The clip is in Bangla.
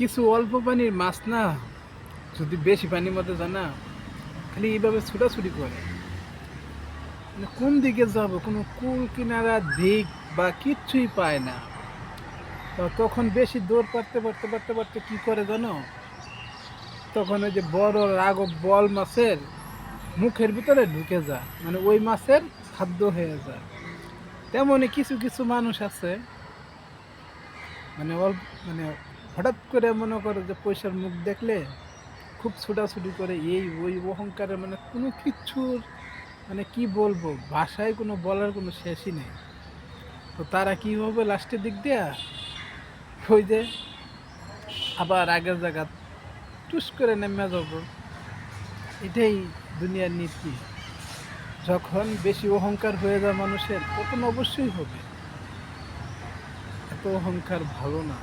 কিছু অল্প পানির মাছ না, যদি বেশি পানির মধ্যে যায় না, খালি এইভাবে ছুটাছুটি করে। মানে কোন দিকে যাব, কোনো কুল কিনারা দিক বা কিচ্ছুই পায় না। তো তখন বেশি দৌড় পারতে কি করে জানো? তখন ওই যে বড় রাঘব বল মাছের মুখের ভিতরে ঢুকে যায়, মানে ওই মাছের খাদ্য হয়ে যায়। তেমনই কিছু কিছু মানুষ আছে, মানে অল্প, মানে হঠাৎ করে মনে করো যে পয়সার মুখ দেখলে খুব ছোটাছুটি করে, এই ওই অহংকারে, মানে কোনো কিছুর, মানে কি বলবো, ভাষায় কোনো বলার কোনো শেষই নেই। তো তারা কি হবে লাস্টের দিক দিয়া, ওই যে আবার আগের জায়গা টুস করে নেমে যাবো। এটাই দুনিয়ার নীতি। যখন বেশি অহংকার হয়ে যায় মানুষের, তখন অবশ্যই হবে। এত অহংকার ভালো না।